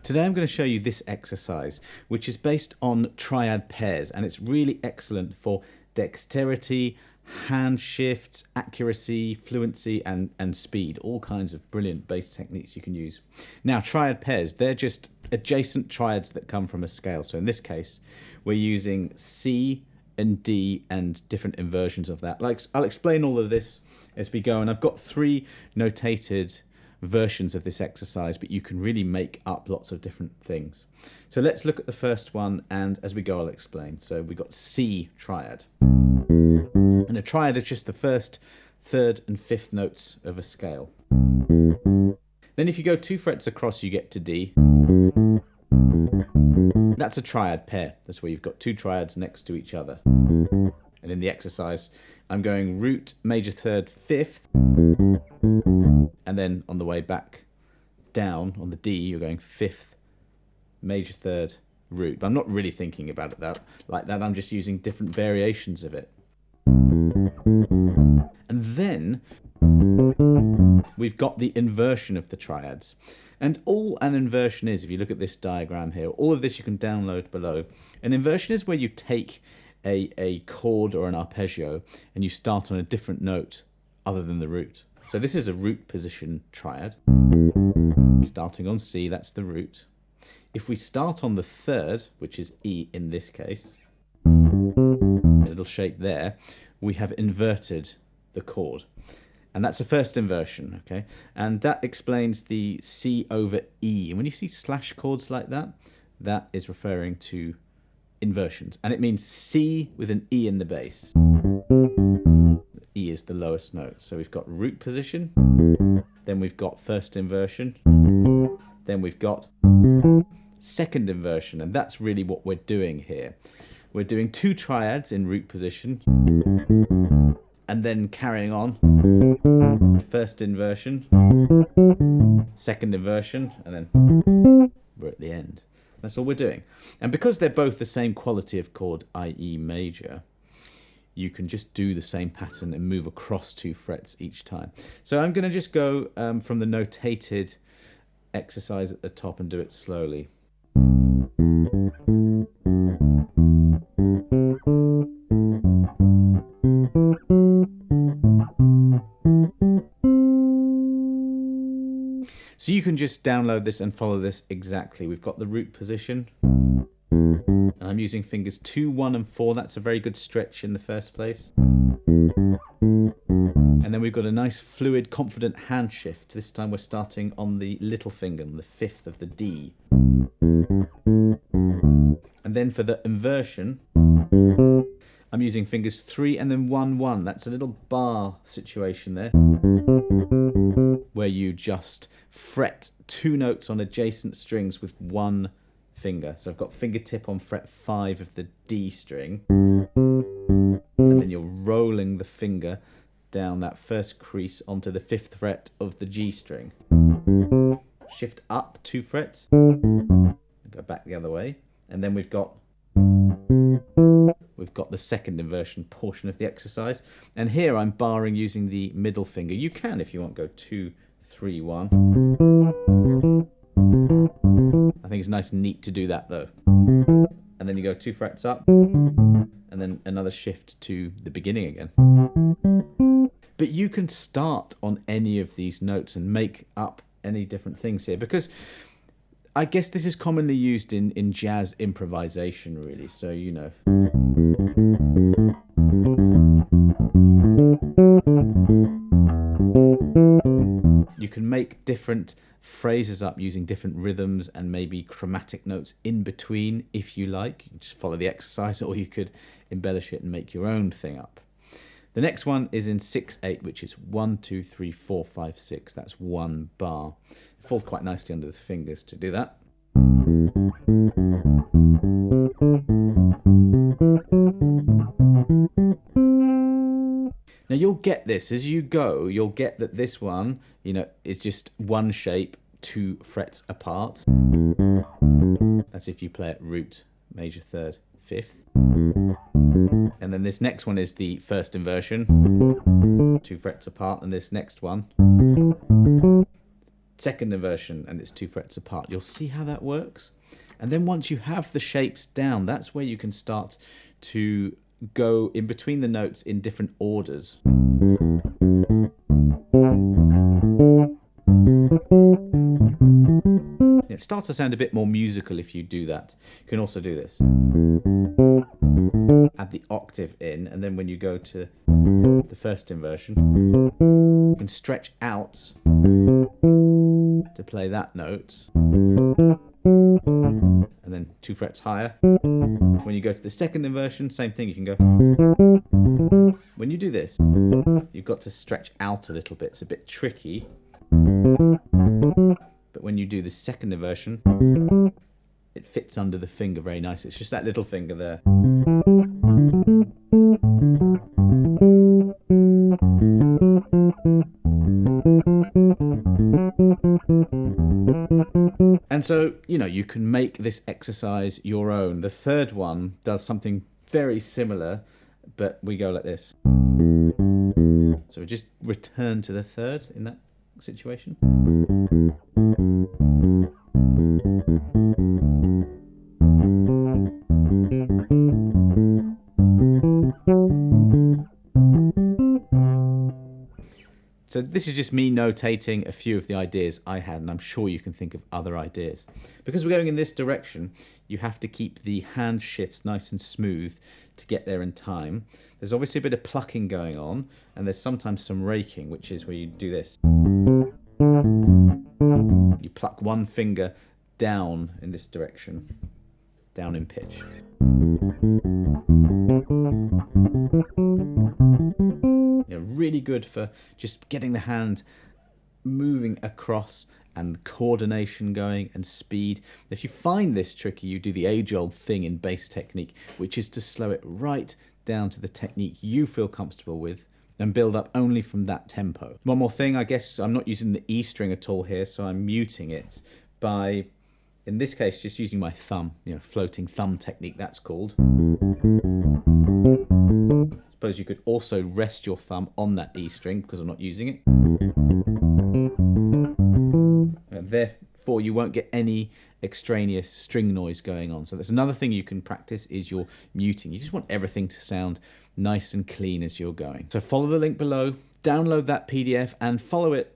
Today I'm going to show you this exercise, which is based on triad pairs, and it's really excellent for dexterity, hand shifts, accuracy, fluency, and speed. All kinds of brilliant bass techniques you can use. Now, triad pairs, they're just adjacent triads that come from a scale. So in this case, we're using C and D and different inversions of that. I'll explain all of this as we go, and I've got 3 notated versions of this exercise, but you can really make up lots of different things. So let's look at the first one, and as we go I'll explain. So we've got C triad, and a triad is just the first, third and fifth notes of a scale. Then if you go 2 frets across you get to D. That's a triad pair. That's where you've got 2 triads next to each other. And in the exercise I'm going root, major third, fifth, and then on the way back down on the D you're going fifth, major third, root. But I'm not really thinking about it like that. I'm just using different variations of it. And then we've got the inversion of the triads. And all an inversion is, if you look at this diagram here, all of this you can download below. An inversion is where you take a chord or an arpeggio and you start on a different note other than the root. So this is a root position triad. Starting on C, that's the root. If we start on the third, which is E in this case, a little shape there, we have inverted the chord. And that's a first inversion, okay? And that explains the C over E. And when you see slash chords like that, that is referring to inversions. And it means C with an E in the bass. E is the lowest note. So we've got root position, then we've got first inversion, then we've got second inversion, and that's really what we're doing here. We're doing 2 triads in root position, and then carrying on, first inversion, second inversion, and then we're at the end. That's all we're doing. And because they're both the same quality of chord, i.e. major, you can just do the same pattern and move across 2 frets each time. So I'm going to just go from the notated exercise at the top and do it slowly. So you can just download this and follow this exactly. We've got the root position. And I'm using fingers 2, 1 and 4. That's a very good stretch in the first place. And then we've got a nice fluid, confident hand shift. This time we're starting on the little finger, on the 5th of the D. And then for the inversion, I'm using fingers 3 and then 1, 1. That's a little bar situation there, where you just fret 2 notes on adjacent strings with 1 finger. So I've got fingertip on fret 5 of the D string, and then you're rolling the finger down that first crease onto the 5th fret of the G string. Shift up 2 frets, go back the other way, and then we've got the second inversion portion of the exercise. And here I'm barring using the middle finger. You can, if you want, go 2, 3, 1. I think it's nice and neat to do that though. And then you go 2 frets up, and then another shift to the beginning again. But you can start on any of these notes and make up any different things here, because I guess this is commonly used in jazz improvisation, really. So, you know. You can make different phrases up using different rhythms and maybe chromatic notes in between if you like. You can just follow the exercise, or you could embellish it and make your own thing up. The next one is in 6/8, which is 1, 2, 3, 4, 5, 6. That's 1 bar. It falls quite nicely under the fingers to do that. Now you'll get this as you go. You'll get that this one, you know, is just 1 shape, 2 frets apart. That's if you play it root, major third, 5th. And then this next one is the first inversion, 2 frets apart, and this next one second inversion and it's 2 frets apart. You'll see how that works. And then once you have the shapes down, that's where you can start to go in between the notes in different orders. It starts to sound a bit more musical if you do that. You can also do this. Add the octave in, and then when you go to the first inversion, you can stretch out to play that note. And then 2 frets higher. When you go to the second inversion, same thing, you can go. When you do this, you've got to stretch out a little bit. It's a bit tricky. But when you do the second inversion, it fits under the finger very nice. It's just that little finger there. And so, you know, you can make this exercise your own. The third one does something very similar, but we go like this. So we just return to the third in that situation. So this is just me notating a few of the ideas I had, and I'm sure you can think of other ideas. Because we're going in this direction, you have to keep the hand shifts nice and smooth to get there in time. There's obviously a bit of plucking going on, and there's sometimes some raking, which is where you do this. You pluck one finger down in this direction, down in pitch. Really good for just getting the hand moving across and coordination going and speed. If you find this tricky, you do the age-old thing in bass technique, which is to slow it right down to the technique you feel comfortable with and build up only from that tempo. One more thing, I guess I'm not using the E string at all here, so I'm muting it by, in this case, just using my thumb, floating thumb technique, that's called. Suppose you could also rest your thumb on that E string because I'm not using it. And therefore, you won't get any extraneous string noise going on. So that's another thing you can practice is your muting. You just want everything to sound nice and clean as you're going. So follow the link below, download that PDF and follow it,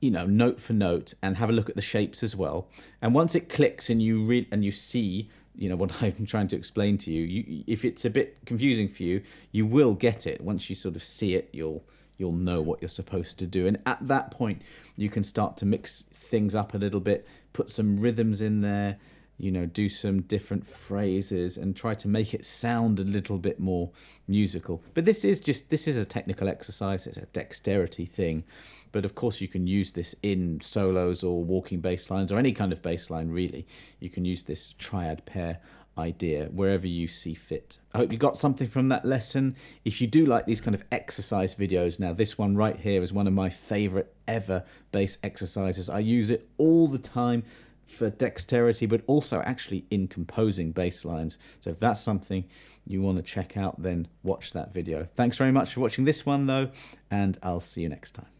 note for note, and have a look at the shapes as well. And once it clicks and you read and you see what I'm trying to explain to you, if it's a bit confusing for you, you will get it. Once you sort of see it, you'll know what you're supposed to do. And at that point, you can start to mix things up a little bit, put some rhythms in there, do some different phrases and try to make it sound a little bit more musical. But this is a technical exercise. It's a dexterity thing. But of course you can use this in solos or walking bass lines or any kind of bass line really. You can use this triad pair idea wherever you see fit. I hope you got something from that lesson. If you do like these kind of exercise videos, now this one right here is one of my favorite ever bass exercises. I use it all the time for dexterity, but also actually in composing bass lines. So if that's something you want to check out, then watch that video. Thanks very much for watching this one though, and I'll see you next time.